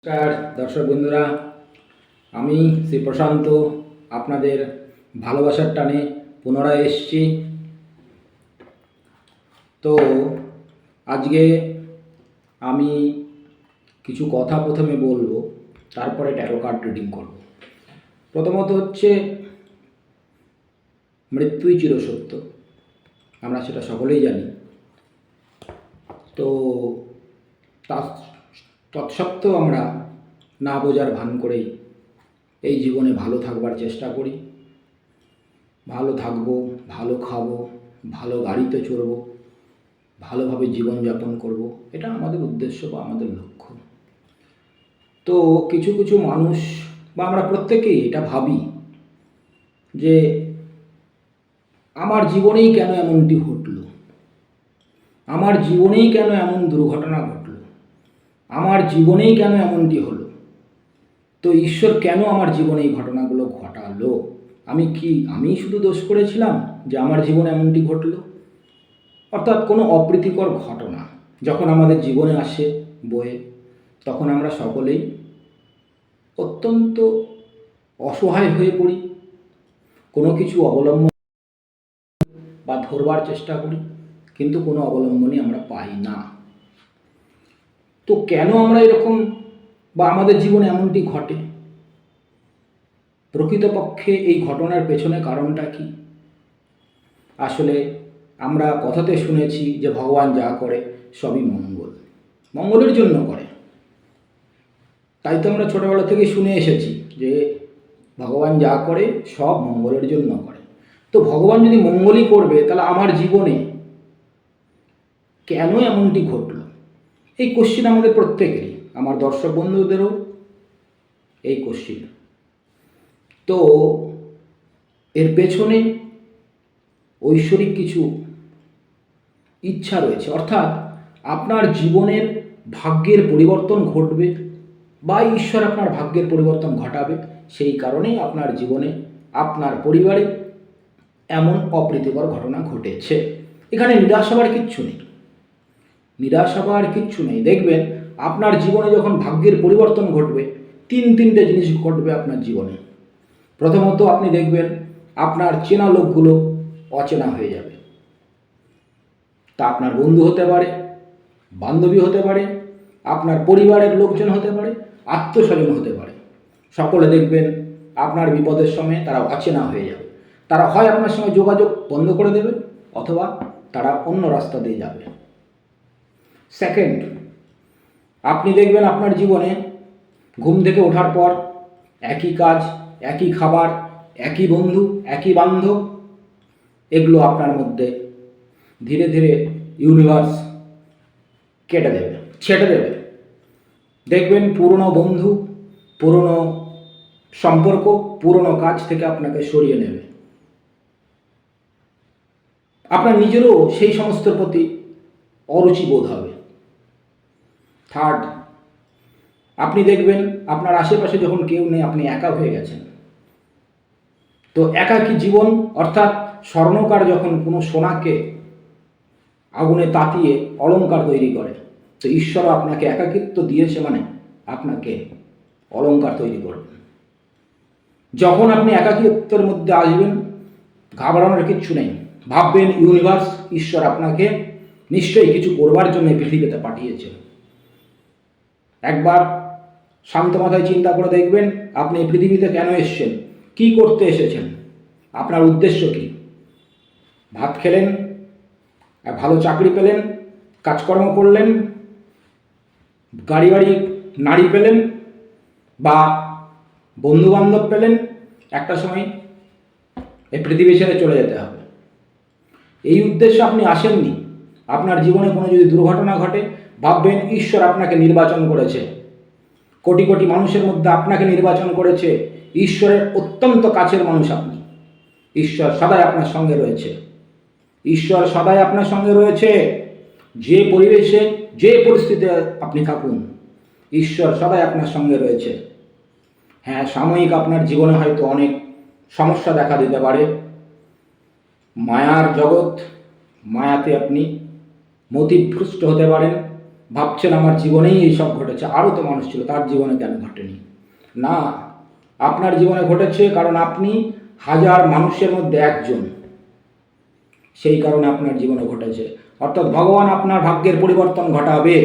নমস্কার দর্শক বন্ধুরা, আমি শ্রী প্রশান্ত আপনাদের ভালোবাসার টানে পুনরায় এসেছি। তো আজকে আমি কিছু কথা প্রথমে বলবো, তারপরে ট্যারো কার্ড রিডিং করব। প্রথমত হচ্ছে মৃত্যুই চিরসত্য, আমরা সেটা সকলেই জানি। তো তৎসত্ত্বেও আমরা না বোঝার ভান করেই এই জীবনে ভালো থাকবার চেষ্টা করি। ভালো থাকবো, ভালো খাবো, ভালো গাড়িতে চড়বো, ভালোভাবে জীবনযাপন করব, এটা আমাদের উদ্দেশ্য বা আমাদের লক্ষ্য। তো কিছু কিছু মানুষ বা আমরা প্রত্যেকেই এটা ভাবি যে আমার জীবনেই কেন এমনটি ঘটলো, আমার জীবনেই কেন এমন দুর্ঘটনা ঘটলো, আমার জীবনেই কেন এমনটি হলো, তো ঈশ্বর কেন আমার জীবনে এই ঘটনাগুলো ঘটালো, আমি শুধু দোষ করেছিলাম যে আমার জীবনে এমনটি ঘটলো। অর্থাৎ কোনো অপ্রীতিকর ঘটনা যখন আমাদের জীবনে আসে বয়ে, তখন আমরা সকলেই অত্যন্ত অসহায় হয়ে পড়ি, কোনো কিছু অবলম্বন বা ধরবার চেষ্টা করি, কিন্তু কোনো অবলম্বনই আমরা পাই না। তো কেন আমরা এরকম বা আমাদের জীবনে এমনটি ঘটে, প্রকৃতপক্ষে এই ঘটনার পেছনে কারণটা কি? আসলে আমরা কথাতে শুনেছি যে ভগবান যা করে সবই মঙ্গলের জন্য করে। তাই তো আমরা ছোটোবেলা থেকে শুনে এসেছি যে ভগবান যা করে সব মঙ্গলের জন্য করে। তো ভগবান যদি মঙ্গলই করবে, তাহলে আমার জীবনে কেন এমনটি ঘটলো? এই কোশ্চিন আমাদের প্রত্যেকেরই, আমার দর্শক বন্ধুদেরও এই কোশ্চিন। তো এর পেছনে ঐশ্বরিক কিছু ইচ্ছা রয়েছে, অর্থাৎ আপনার জীবনের ভাগ্যের পরিবর্তন ঘটবে বা ঈশ্বর আপনার ভাগ্যের পরিবর্তন ঘটাবে। সেই কারণেই আপনার জীবনে, আপনার পরিবারে এমন অপ্রীতিকর ঘটনা ঘটেছে। এখানে নিরাশ হবার কিচ্ছু নেই। দেখবেন আপনার জীবনে যখন ভাগ্যের পরিবর্তন ঘটবে, তিনটে জিনিস ঘটবে আপনার জীবনে। প্রথমত আপনি দেখবেন আপনার চেনা লোকগুলো অচেনা হয়ে যাবে। তা আপনার বন্ধু হতে পারে, বান্ধবী হতে পারে, আপনার পরিবারের লোকজন হতে পারে, আত্মস্বজন হতে পারে। সকলে দেখবেন আপনার বিপদের সময় তারা অচেনা হয়ে যাবে। তারা হয় আপনার সঙ্গে যোগাযোগ বন্ধ করে দেবে, অথবা তারা অন্য রাস্তা দিয়ে যাবে। সেকেন্ড, আপনি দেখবেন আপনার জীবনে ঘুম থেকে ওঠার পর একই কাজ, একই খাবার, একই বন্ধু, একই বান্ধব, এগুলো আপনার মধ্যে ধীরে ধীরে ইউনিভার্স ছেটে দেবে। দেখবেন পুরনো বন্ধু, পুরনো সম্পর্ক, পুরনো কাজ থেকে আপনাকে সরিয়ে নেবে। আপনার নিজেরও সেই সমস্ত প্রতি অরুচি বোধ হবে। থার্ড, আপনি দেখবেন আপনার আশেপাশে যখন কেউ নেই, আপনি একা হয়ে গেছেন। তো একাকী জীবন, অর্থাৎ স্বর্ণকার যখন কোনো সোনাকে আগুনে তাতিয়ে অলংকার তৈরি করে, তো ঈশ্বর আপনাকে একাকিত্ব দিয়েছে, মানে আপনাকে অলংকার তৈরি করবেন। যখন আপনি একাকিত্বের মধ্যে আসবেন, ঘাবড়ানোর কিচ্ছু নেই। ভাববেন ইউনিভার্স, ঈশ্বর আপনাকে নিশ্চয়ই কিছু করবার জন্য পৃথিবীতে পাঠিয়েছে। একবার শান্ত মাথায় চিন্তা করে দেখবেন আপনি পৃথিবীতে কেন এসেছেন, কি করতে এসেছেন, আপনার উদ্দেশ্য কি। ভাত খেলেন, ভালো চাকরি পেলেন, কাজকর্ম করলেন, গাড়ি বাড়ি নারী পেলেন, বা বন্ধুবান্ধব পেলেন, একটা সময় এই পৃথিবী ছেড়ে চলে যেতে হবে। এই উদ্দেশ্যে আপনি আসেননি। আপনার জীবনে কোনো যদি দুর্ঘটনা ঘটে, ভাববেন ঈশ্বর আপনাকে নির্বাচন করেছে, কোটি কোটি মানুষের মধ্যে আপনাকে নির্বাচন করেছে। ঈশ্বরের অত্যন্ত কাছের মানুষ আপনি। ঈশ্বর সদাই আপনার সঙ্গে রয়েছে। ঈশ্বর সদাই আপনার সঙ্গে রয়েছে। যে পরিবেশে, যে পরিস্থিতিতে আপনি থাকুন, ঈশ্বর সদাই আপনার সঙ্গে রয়েছে। হ্যাঁ, সাময়িক আপনার জীবনে হয়তো অনেক সমস্যা দেখা দিতে পারে। মায়ার জগৎ, মায়াতে আপনি মতিভ্রষ্ট হতে পারেন, ভাবছেন আমার জীবনেই এই সব ঘটেছে, আরও তো মানুষ ছিল, তার জীবনে কেন ঘটেনি? না, আপনার জীবনে ঘটেছে কারণ আপনি হাজার মানুষের মধ্যে একজন, সেই কারণে আপনার জীবনে ঘটেছে। অর্থাৎ ভগবান আপনার ভাগ্যের পরিবর্তন ঘটাবে।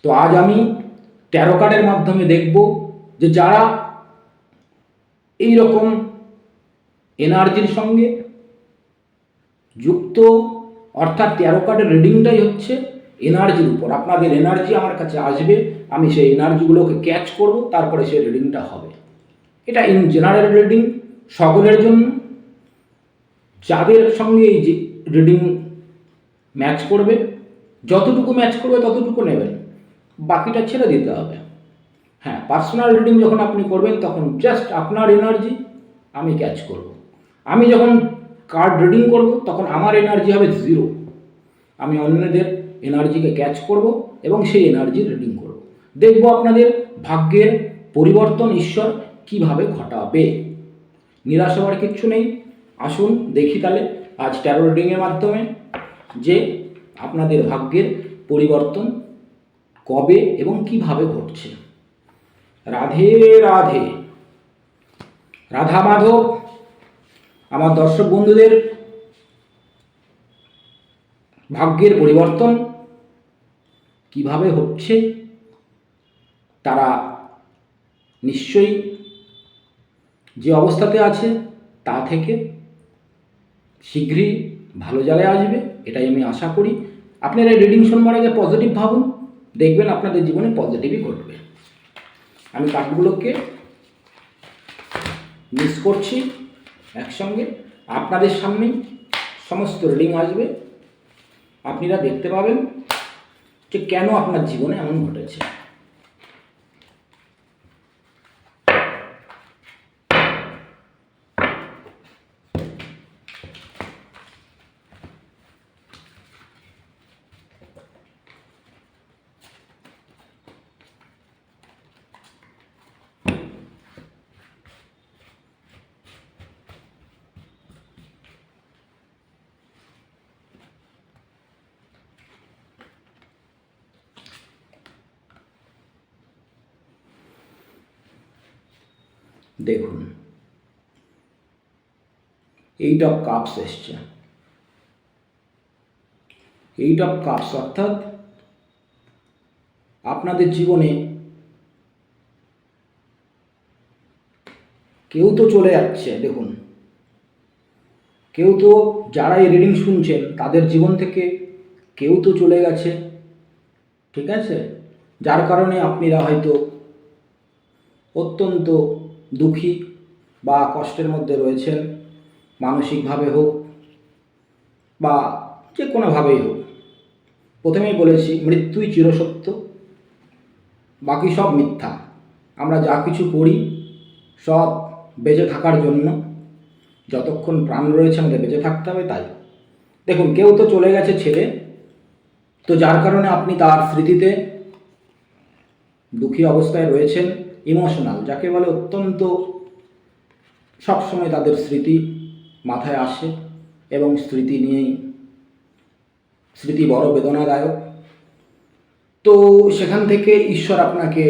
তো আজ আমি ট্যারো কার্ডের মাধ্যমে দেখব যে যারা এই রকম এনার্জির সঙ্গে যুক্ত, অর্থাৎ ট্যারো কার্ডের রিডিংটাই হচ্ছে এনার্জির উপর। আপনাদের এনার্জি আমার কাছে আসবে, আমি সেই এনার্জিগুলোকে ক্যাচ করব, তারপরে সেই রিডিংটা হবে। এটা ইন জেনারেল রিডিং, সকলের জন্য। যাদের সঙ্গে এই যে রিডিং ম্যাচ করবে, যতটুকু ম্যাচ করবে ততটুকু নেবেন, বাকিটা ছেড়ে দিতে হবে। হ্যাঁ, পার্সোনাল রিডিং যখন আপনি করবেন তখন জাস্ট আপনার এনার্জি আমি ক্যাচ করব। আমি যখন কার্ড রিডিং করব তখন আমার এনার্জি হবে জিরো, আমি অন্যদের এনার্জিকে ক্যাচ করব এবং সেই এনার্জি রিডিং করব। দেখব আপনাদের ভাগ্যের পরিবর্তন ঈশ্বর কিভাবে ঘটাবে। নিরাশ হওয়ার কিচ্ছু নেই। আসুন দেখি তাহলে আজ ট্যারো রিডিংয়ের মাধ্যমে যে আপনাদের ভাগ্যের পরিবর্তন কবে এবং কিভাবে ঘটছে। রাধে রাধে, রাধা মাধব। আমার দর্শক বন্ধুদের ভাগ্যের পরিবর্তন কিভাবে হচ্ছে তারা নিশ্চয়ই যে অবস্থাতে আছে তা থেকে শীঘ্রই ভালো জায়গায় আসবে, এটাই আমি আশা করি। আপনারা রিডিং শোনবার আগে পজিটিভ ভাবুন, দেখবেন আপনাদের জীবনে পজিটিভই ঘটবে। আমি কার্ডগুলোকে মিস করছি একসঙ্গে, আপনাদের সামনেই সমস্ত রিডিং আসবে, আপনারা দেখতে পাবেন যে কেন আপনার জীবনে এমন ঘটেছে। দেখুন, 8 অফ কাপস এসছে। 8 অফ কাপস অর্থাৎ আপনাদের জীবনে কেউ তো চলে যাচ্ছে। দেখুন, কেউ তো, যারা এই রিডিং শুনছেন তাদের জীবন থেকে কেউ তো চলে গেছে, ঠিক আছে? যার কারণে আপনারা হয়তো অত্যন্ত দুঃখী বা কষ্টের মধ্যে রয়েছেন, মানসিকভাবে হোক বা যে কোনোভাবেই হোক। প্রথমেই বলেছি মৃত্যুই চিরসত্য, বাকি সব মিথ্যা। আমরা যা কিছু করি সব বেঁচে থাকার জন্য, যতক্ষণ প্রাণ রয়েছে আমাদের বেঁচে থাকতে হবে। তাই দেখুন, কেউ তো চলে গেছে ছেড়ে, তো যার কারণে আপনি তার স্মৃতিতে দুঃখী অবস্থায় রয়েছেন, ইমোশনাল যাকে বলে, অত্যন্ত সবসময় তাদের স্মৃতি মাথায় আসে এবং স্মৃতি নিয়েই, স্মৃতি বড় বেদনাদায়ক। তো সেখান থেকে ঈশ্বর আপনাকে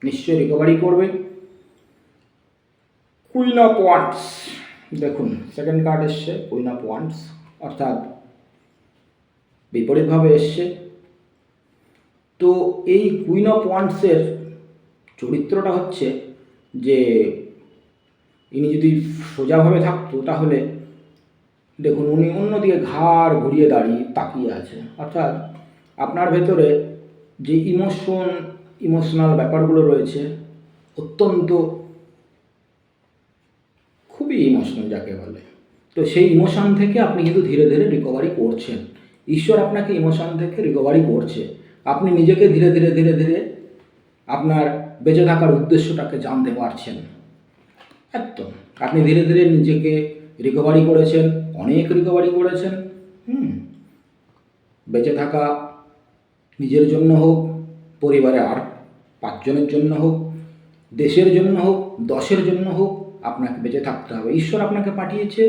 নিশ্চয়ই রিকভারি করবে। কুইন অফ ওয়ান্ডস, দেখুন সেকেন্ড কার্ড এসছে কুইন অফ ওয়ান্ডস, অর্থাৎ বিপরীতভাবে এসছে। তো এই কুইন অফ ওয়ান্ডসের চরিত্রটা হচ্ছে যে ইনি যদি সোজাভাবে থাকতো তাহলে দেখুন উনি অন্যদিকে ঘাড় ঘুরিয়ে দাঁড়িয়ে তাকিয়ে আছে। অর্থাৎ আপনার ভেতরে যে ইমোশনাল ব্যাপারগুলো রয়েছে, অত্যন্ত খুবই ইমোশনাল যাকে বলে, তো সেই ইমোশন থেকে আপনি কিন্তু ধীরে ধীরে রিকভারি করছেন। ঈশ্বর আপনাকে ইমোশন থেকে রিকভারি করছে। আপনি নিজেকে ধীরে ধীরে ধীরে ধীরে আপনার বেঁচে থাকার উদ্দেশ্যটাকে জানতে পারছেন। একদম আপনি ধীরে ধীরে নিজেকে রিকভারি করেছেন, অনেক রিকভারি করেছেন। বেঁচে থাকা নিজের জন্য হোক, পরিবারে আর 5 জনের জন্য হোক, দেশের জন্য হোক, 10-এর জন্য হোক, আপনাকে বেঁচে থাকতে হবে। ঈশ্বর আপনাকে পাঠিয়েছে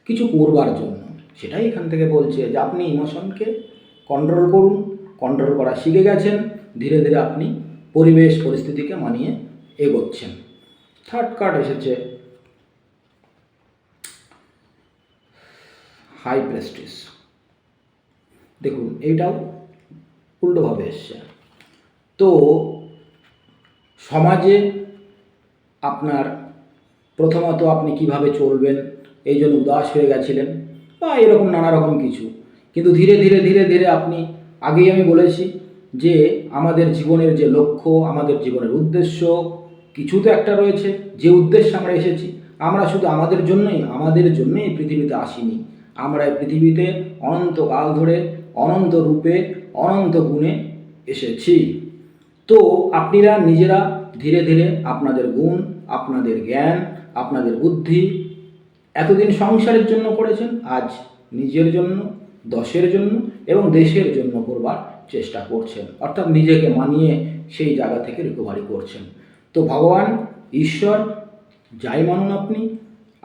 কিছু করবার জন্য, সেটাই এখান থেকে বলছে যে আপনি ইমোশনকে কন্ট্রোল করুন। কন্ট্রোল করা শিখে গেছেন, ধীরে ধীরে আপনি পরিবেশ পরিস্থিতিকে মানিয়ে এগোচ্ছেন। থার্ড কার্ড এসেছে হাই প্রেস্টিজ। দেখুন এইটাও উল্টোভাবে এসছে। তো সমাজে আপনার প্রথমত আপনি কিভাবে চলবেন এই জন্য উদাস হয়ে গেছিলেন বা এরকম নানা রকম কিছু, কিন্তু ধীরে ধীরে ধীরে ধীরে আপনি, আগেই আমি বলেছি যে আমাদের জীবনের যে লক্ষ্য, আমাদের জীবনের উদ্দেশ্য কিছু তো একটা রয়েছে, যে উদ্দেশ্যে আমরা এসেছি। আমরা শুধু আমাদের জন্যই এই পৃথিবীতে আসিনি, আমরা এই পৃথিবীতে অনন্তকাল ধরে অনন্ত রূপে অনন্ত গুণে এসেছি। তো আপনারা নিজেরা ধীরে ধীরে আপনাদের গুণ, আপনাদের জ্ঞান, আপনাদের বুদ্ধি এতদিন সংসারের জন্য করেছেন, আজ নিজের জন্য, দশের জন্য এবং দেশের জন্য করবার চেষ্টা করছেন, অর্থাৎ নিজেকে মানিয়ে সেই জায়গা থেকে রিকভারি করছেন। তো ভগবান ঈশ্বর যাই মানুন আপনি,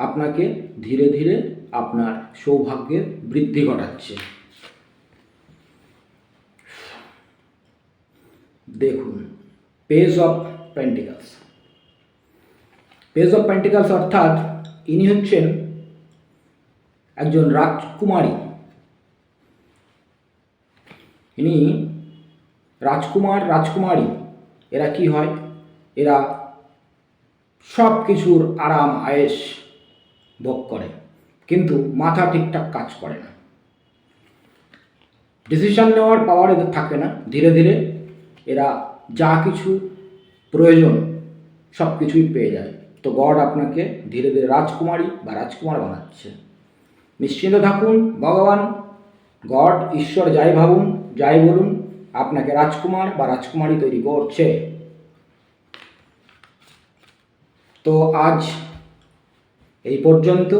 আপনাকে ধীরে ধীরে আপনার সৌভাগ্যের বৃদ্ধি ঘটাচ্ছে। দেখুন page of pentacles. Page of pentacles অর্থাৎ ইনি হচ্ছেন একজন রাজকুমারী। ইনি রাজকুমার, রাজকুমারী, এরা কি হয়, এরা সব কিছুর আরাম আয়েশ ভোগ করে, কিন্তু মাথা ঠিকঠাক কাজ করে না, ডিসিশন নেওয়ার পাওয়ার এদের থাকে না। ধীরে ধীরে এরা যা কিছু প্রয়োজন সব কিছুই পেয়ে যায়। তো গড আপনাকে ধীরে ধীরে রাজকুমারী বা রাজকুমার বানাচ্ছে। নিশ্চিন্ত থাকুন, ভগবান, গড, ঈশ্বর যাই ভাবুন, যাই বলুন, আপনাকে রাজকুমার বা রাজকুমারী তৈরি করছে। তো আজ এই পর্যন্ত।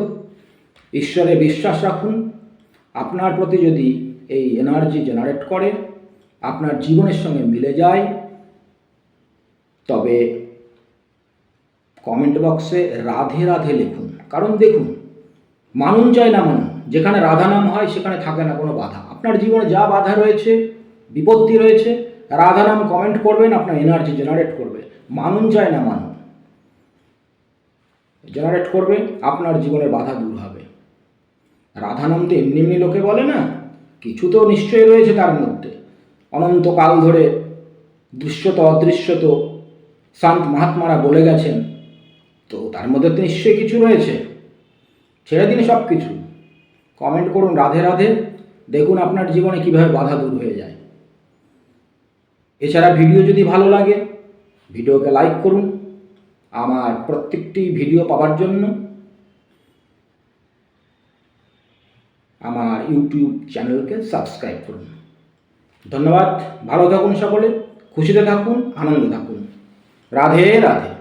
ঈশ্বরে বিশ্বাস রাখুন। আপনার প্রতি যদি এই এনার্জি জেনারেট করে, আপনার জীবনের সঙ্গে মিলে যায়, তবে কমেন্ট বক্সে রাধে রাধে লিখুন। কারণ দেখুন, মানুন চাই না মানুন, যেখানে রাধা নাম হয় সেখানে থাকে না কোনো বাধা। আপনার জীবনে যা বাধা রয়েছে, বিপত্তি রয়েছে, রাধা নাম কমেন্ট করবেন, আপনার এনার্জি জেনারেট করবে। মানুন চাই না মানুন জেনারেট করবে, আপনার জীবনের বাধা দূর হবে। রাধা নাম তো এমনি এমনি লোকে বলে না, কিছু তো নিশ্চয়ই রয়েছে তার মধ্যে। অনন্তকাল ধরে দৃশ্যত অদৃশ্যত সন্ত মহাত্মারা বলে গেছেন, তো তার মধ্যে তো নিশ্চয়ই কিছু রয়েছে। ছেড়ে দিন সব কিছু, কমেন্ট করুন রাধে রাধে, দেখুন আপনার জীবনে কিভাবে বাধা দূর হয়ে যায়। এছাড়া ভিডিও যদি ভালো লাগে, ভিডিওকে লাইক করুন। আমার প্রত্যেকটি ভিডিও পাওয়ার জন্য আমার ইউটিউব চ্যানেলকে সাবস্ক্রাইব করুন। ধন্যবাদ। ভালো থাকুন সকলে, খুশিতে থাকুন, আনন্দে থাকুন। রাধে রাধে।